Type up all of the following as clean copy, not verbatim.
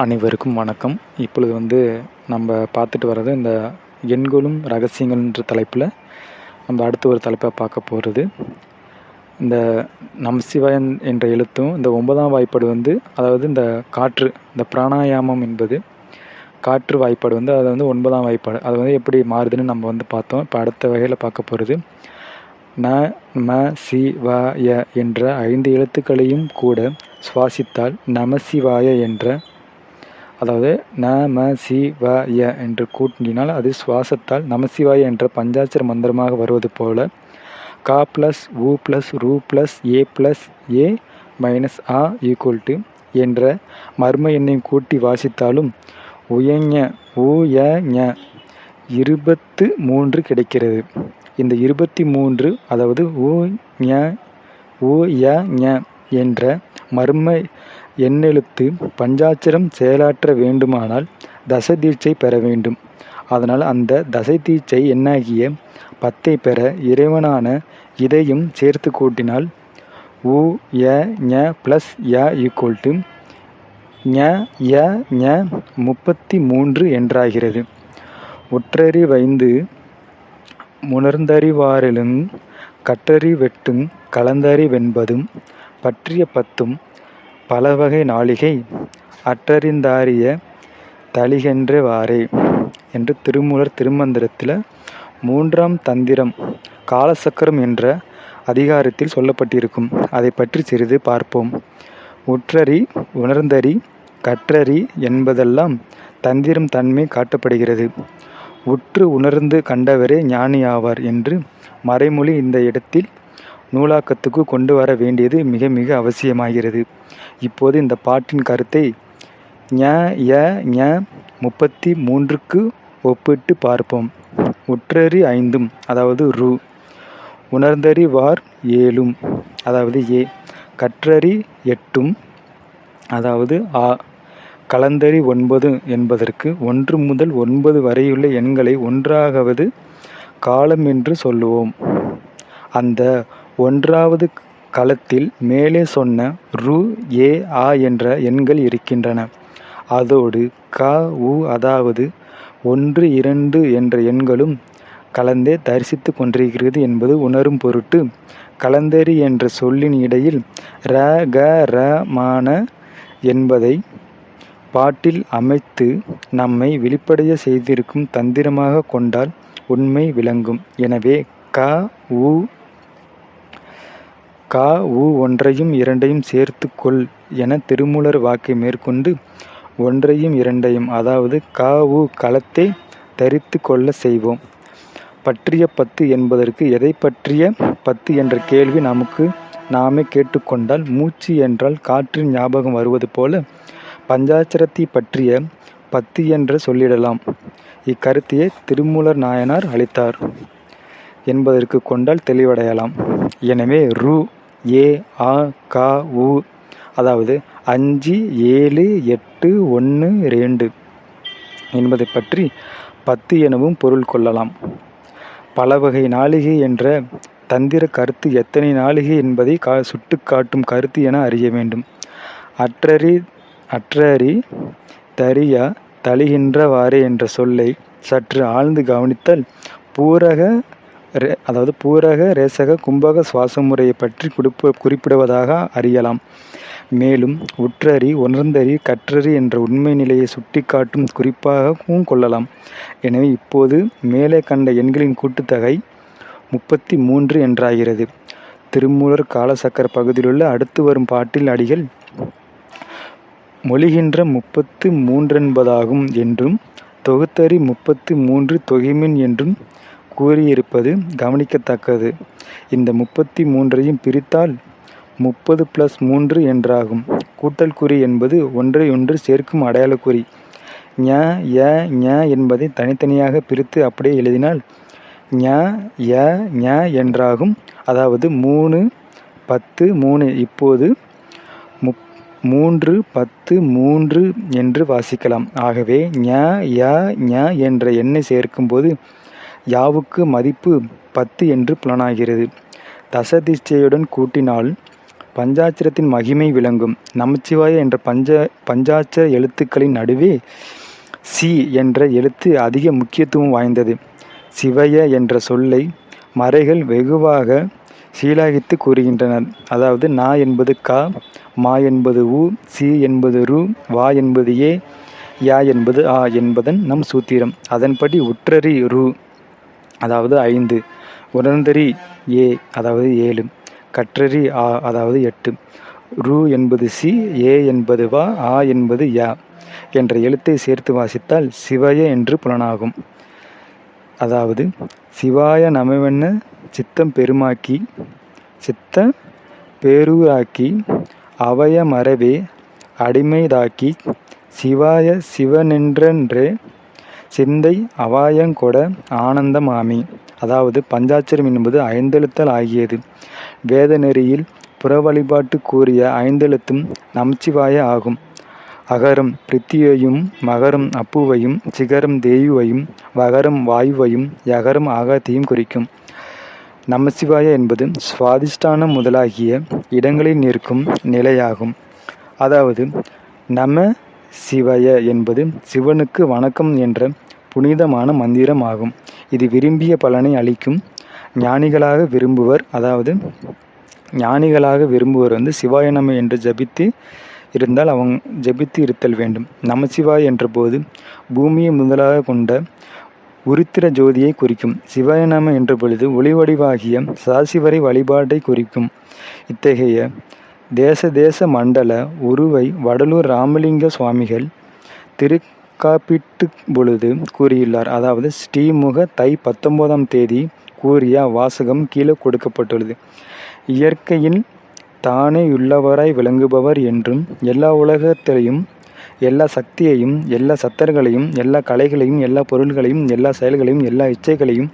அனைவருக்கும் வணக்கம். இப்பொழுது நம்ம பார்த்துட்டு வர்றது இந்த எண்களும் ரகசியங்கள்ன்ற தலைப்பில் நம்ம அடுத்த ஒரு தலைப்பை பார்க்க போகிறது. இந்த நமசிவாயன் என்ற எழுத்தும் இந்த 9ஆம் வாய்ப்பாடு அதாவது இந்த காற்று, இந்த பிராணாயாமம் என்பது காற்று வாய்ப்பாடு அது 9ஆம் வாய்ப்பாடு. அது எப்படி மாறுதுன்னு நம்ம பார்த்தோம். இப்போ அடுத்த வகையில் பார்க்க போகிறது ந ம சி வ ய என்ற 5 எழுத்துக்களையும் கூட சுவாசித்தால் நமசிவாய என்ற, அதாவது ந ம சி வ ய என்று கூட்டினால் அது சுவாசத்தால் நமசிவாய என்ற பஞ்சாட்சர மந்திரமாக வருவது போல க ப்ளஸ் உ ப்ளஸ் ரு ப்ளஸ் ஏ ப்ளஸ் ஏ மைனஸ் ஆ ஈக்குவல் டு என்ற மர்ம எண்ணை கூட்டி வாசித்தாலும் உயஞ உயஞ 23 கிடைக்கிறது. இந்த 23, அதாவது உயஞ என்ற மர்ம எண்ணெழுத்து பஞ்சாட்சரம் செயலாற்ற வேண்டுமானால் தசை தீட்சை பெற வேண்டும். அதனால் அந்த தசை தீட்சை எண்ணாகிய 10ஐ பெற இறைவனான இதையும் சேர்த்து கூட்டினால் உயஞ ப்ளஸ் ய ஈக்குவல் டு ஞ 33 என்றாகிறது. ஒற்றறிவைந்து உணர்ந்தறிவாரெழுங் கற்றறிவெட்டுங் கலந்தறிவென்பதும் பற்றிய 10ம் பலவகை நாழிகை அற்றறிந்தாரிய தளிகென்றவாறே என்று திருமூலர் திருமந்திரத்தில் 3ஆம் தந்திரம் காலசக்கரம் என்ற அதிகாரத்தில் சொல்லப்பட்டிருக்கும். அதை பற்றி சிறிது பார்ப்போம். உற்றறி உணர்ந்தறி கற்றறி என்பதெல்லாம் தந்திரம் தன்மை காட்டப்படுகிறது. உற்று உணர்ந்து கண்டவரே ஞானி ஆவார் என்று மறைமொழி இந்த இடத்தில் நூலாக்கத்துக்கு கொண்டு வர வேண்டியது மிக மிக அவசியமாகிறது. இப்போது இந்த பாட்டின் கருத்தை ஞ 33க்கு ஒப்பிட்டு பார்ப்போம். உற்றறி 5ம், அதாவது ரு, உணர்ந்தறிவார் 7ம், அதாவது ஏ, கற்றறி 8ம், அதாவது ஆ, கலந்தறி 9 என்பதற்கு 1 முதல் 9 வரையுள்ள எண்களை ஒன்றாவது காலம் என்று சொல்லுவோம். அந்த 1வது களத்தில் மேலே சொன்ன ரு, ஏ, ஆ என்ற எண்கள் இருக்கின்றன. அதோடு க, உ, அதாவது 1, 2 என்ற எண்களும் கலந்தே தரிசித்து கொண்டிருக்கிறது என்பது உணரும் பொருட்டு கலந்தறி என்ற சொல்லின் இடையில் ர, க, ர, மான என்பதை பாட்டில் அமைத்து நம்மை விழிப்படைய செய்திருக்கும் தந்திரமாக கொண்டால் உண்மை விளங்கும். எனவே க, உ ஒன்றையும் இரண்டையும் சேர்த்து கொள் என திருமூலர் வாக்கை மேற்கொண்டு 1ஐயும் 2ஐயும், அதாவது க, உ களத்தை தரித்து கொள்ள செய்வோம். பற்றிய 10 என்பதற்கு எதை பற்றிய 10 என்ற கேள்வி நமக்கு நாமே கேட்டுக்கொண்டால் மூச்சு என்றால் காற்றின் ஞாபகம் வருவது போல பஞ்சாட்சரத்தை பற்றிய 10 என்று சொல்லிடலாம். இக்கருத்தையே திருமூலர் நாயனார் அளித்தார் என்பதற்கு கொண்டால் தெளிவடையலாம். எனவே ரு, ஏ, ஆ, க, உ, அதாவது 5, 7, 8, 1, 2 என்பதை பற்றி 10 எனவும் பொருள் கொள்ளலாம். பலவகை நாழிகை என்ற தந்திர கருத்து எத்தனை நாழிகை என்பதை சுட்டுக்காட்டும் கருத்து என அறிய வேண்டும். அற்றறி தறிய தளிகின்றவாறே என்ற சொல்லை சற்று ஆழ்ந்து கவனித்தால் பூரக ரேசக கும்பக சுவாச முறையை பற்றி குறிப்பிடுவதாக அறியலாம். மேலும் உற்றறி உணர்ந்தறி கற்றறி என்ற உண்மை நிலையை சுட்டிக்காட்டும் குறிப்பாகவும் கொள்ளலாம். எனவே இப்போது மேலே கண்ட எண்களின் கூட்டுத்தொகை 33 என்றாகிறது. திருமூலர் காலசக்கர பகுதியிலுள்ள அடுத்து வரும் பாட்டில் அடிகள் மொழிகின்ற 33 என்பதாகும் என்றும் தொகுத்தறி 33 தொகைமின் என்றும் கூறியிருப்பது கவனிக்கத்தக்கது. இந்த 33ஐயும் பிரித்தால் 30 + 3 என்றாகும். கூட்டல் குறி என்பது ஒன்றையொன்று சேர்க்கும் அடையாளக்குறி. ஞ என்பதை தனித்தனியாக பிரித்து அப்படியே எழுதினால் ஞ என்றாகும். அதாவது 3, 10, 3. இப்போது 3, 10, 3 என்று வாசிக்கலாம். ஆகவே ஞ என்ற எண்ணை சேர்க்கும்போது யாவுக்கு மதிப்பு 10 என்று புலனாகிறது. தசதிஷ்டையுடன் கூட்டினால் பஞ்சாட்சரத்தின் மகிமை விளங்கும். நமச்சிவாய என்ற பஞ்சாட்சர எழுத்துக்களின் நடுவே சி என்ற எழுத்து அதிக முக்கியத்துவம் வாய்ந்தது. சிவய என்ற சொல்லை மறைகள் வெகுவாக சீலாகித்து கூறுகின்றனர். அதாவது நா என்பது கா, மா என்பது உ, சி என்பது ரு, வா என்பது ஏ, யா என்பது ஆ என்பதன் நம் சூத்திரம். அதன்படி உற்றறி ரு அதாவது 5, உணர்ந்தறி ஏ அதாவது 7, கற்றறி ஆ அதாவது 8, ரு என்பது சி, ஏ என்பது வா, ஆ என்பது யா என்ற எழுத்தை சேர்த்து வாசித்தால் சிவய என்று புலனாகும். அதாவது சிவாய நமவென்ன சித்தம் பெருமாக்கி சித்த பேரூராக்கி அவய மரவே அடிமைதாக்கி சிவாய சிவனென்றே சிந்தை அவாயங்கொட ஆனந்தமாமி. அதாவது பஞ்சாட்சரம் என்பது 5 எழுத்தால் ஆகியது. வேத நெறியில் புற வழிபாட்டு கூறிய 5 எழுத்தும் நமச்சிவாய ஆகும். அகரம் பிருத்தியையும், மகரம் அப்புவையும், சிகரம் தேயுவையும், வகரம் வாயுவையும், யகரம் ஆகாயத்தையும் குறிக்கும். நமசிவாய என்பது சுவாதிஷ்டானம் முதலாகிய இடங்களில் நிற்கும் நிலையாகும். அதாவது நம சிவய என்பது சிவனுக்கு வணக்கம் என்ற புனிதமான மந்திரம் ஆகும். இது விரும்பிய பலனை அளிக்கும். ஞானிகளாக விரும்புவர் சிவாய நம என்று ஜபித்து இருந்தால் ஜபித்து இருத்தல் வேண்டும். நமசிவாய என்ற போது பூமியை முதலாக கொண்ட உருத்திர ஜோதியை குறிக்கும். சிவாய நம என்ற பொழுது ஒளிவடிவாகிய சதாசிவரை வழிபாட்டை குறிக்கும். இத்தகைய தேச மண்டல உருவை வடலூர் ராமலிங்க சுவாமிகள் திருக்காப்பிட்டு பொழுது கூறியுள்ளார். அதாவது ஸ்ரீமுக தை 19ஆம் தேதி கூறிய வாசகம் கீழே கொடுக்கப்பட்டுள்ளது. இயற்கையில் தானேயுள்ளவராய் விளங்குபவர் என்றும் எல்லா உலகத்தையும், எல்லா சக்தியையும், எல்லா சத்தர்களையும், எல்லா கலைகளையும், எல்லா பொருள்களையும், எல்லா செயல்களையும், எல்லா இச்சைகளையும்,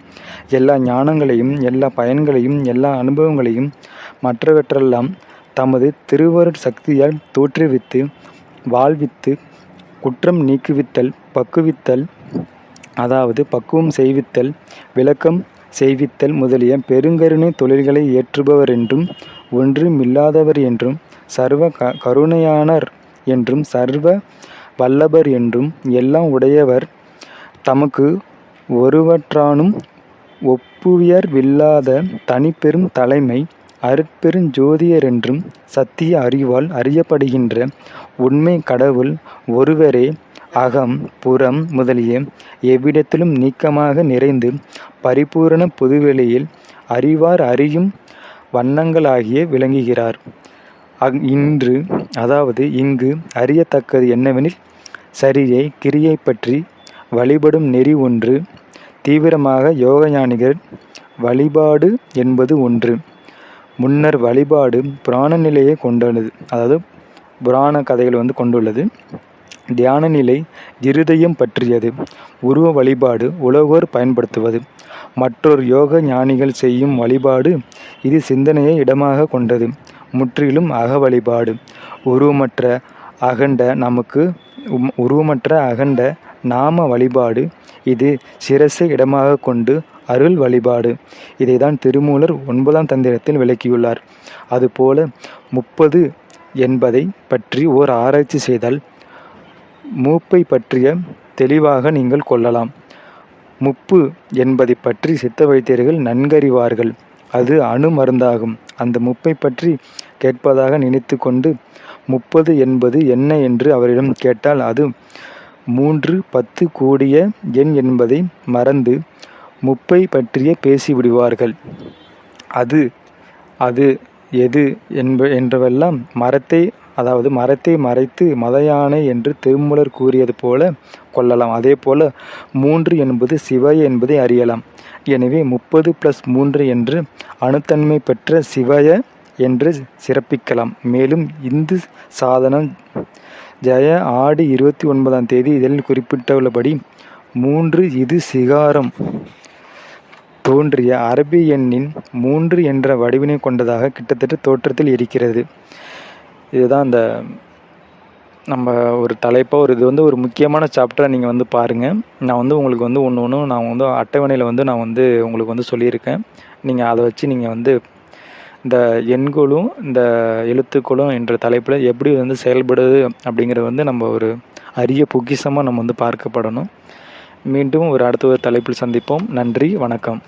எல்லா ஞானங்களையும், எல்லா பயன்களையும், எல்லா அனுபவங்களையும் மற்றவற்றெல்லாம் தமது திருவருட் சக்தியால் தோற்றுவித்து வாழ்வித்து குற்றம் நீக்குவித்தல், பக்குவித்தல் அதாவது பக்குவம் செய்வித்தல், விளக்கம் செய்வித்தல் முதலிய பெருங்கருணை தொழில்களை ஏற்றுபவர் என்றும், ஒன்றுமில்லாதவர் என்றும், சர்வ கருணையானர் என்றும், சர்வ வல்லபர் என்றும், எல்லாம் உடையவர், தமக்கு ஒருவற்றானும் ஒப்புயர்வில்லாத தனிப்பெரும் தலைமை, அருட்பெருஞ்சோதியரென்றும் சத்திய அறிவால் அறியப்படுகின்ற உண்மை கடவுள் ஒருவரே அகம் புறம் முதலிய எவ்விடத்திலும் நீக்கமாக நிறைந்து பரிபூரண பொதுவெளியில் அறிவார் அறியும் வண்ணங்களாகிய விளங்குகிறார். இங்கு அறியத்தக்கது என்னவெனில், சரியை கிரியை பற்றி வழிபடும் நெறி ஒன்று, தீவிரமாக யோகஞானிகள் வழிபாடு என்பது ஒன்று. முன்னர் வழிபாடு புராண நிலையை கொண்டுள்ளது. அதாவது புராண கதைகள் கொண்டுள்ளது. தியான நிலை இருதயம் பற்றியது. உருவ வழிபாடு உலகோர் பயன்படுத்துவது. மற்றொரு யோக ஞானிகள் செய்யும் வழிபாடு இது சிந்தனையை இடமாக கொண்டது. முற்றிலும் அக வழிபாடு. உருவமற்ற அகண்ட நாம வழிபாடு இது சிரசை இடமாக கொண்டு அருள் வழிபாடு. இதைதான் திருமூலர் 9ஆம் தந்திரத்தில் விளக்கியுள்ளார். அதுபோல 30 என்பதை பற்றி ஓர் ஆராய்ச்சி செய்தால் மூப்பை பற்றிய தெளிவாக நீங்கள் கொள்ளலாம். முப்பு என்பதை பற்றி சித்த வைத்தியர்கள் நன்கறிவார்கள். அது அணு மருந்தாகும். அந்த முப்பை பற்றி கேட்பதாக நினைத்து கொண்டு 30 என்பது என்ன என்று அவரிடம் கேட்டால் அது 3, 10 கூடிய எண் என்பதை மறந்து முப்பை பற்றியே பேசிவிடுவார்கள். அது எது என்றவெல்லாம் மரத்தை மறைத்து மதயானை என்று திருமூலர் கூறியது போல கொள்ளலாம். அதே போல 3 என்பது சிவய என்பதை அறியலாம். எனவே 30+3 என்று அணுத்தன்மை பெற்ற சிவய என்று சிறப்பிக்கலாம். மேலும் இந்து சாதனம் ஜெய ஆடி 29ஆம் தேதி இதழில் குறிப்பிட்டுள்ளபடி 3 இது சிகாரம் தோன்றிய அரபி எண்ணின் 3 என்ற வடிவினை கொண்டதாக கிட்டத்தட்ட தோற்றத்தில் இருக்கிறது. இதுதான் இந்த நம்ம ஒரு தலைப்பாக இது ஒரு முக்கியமான சாப்டரை நீங்கள் பாருங்கள். நான் உங்களுக்கு ஒன்று நான் அட்டவணையில் நான் உங்களுக்கு சொல்லியிருக்கேன். நீங்கள் அதை வச்சு நீங்கள் இந்த எண்களும் இந்த எழுத்துக்களும் என்ற தலைப்பில் எப்படி வந்து செயல்படுது அப்படிங்கிறது வந்து நம்ம ஒரு அரிய பொக்கிஷமாக நம்ம வந்து பார்க்கப்படணும். மீண்டும் அடுத்த ஒரு தலைப்பில் சந்திப்போம். நன்றி, வணக்கம்.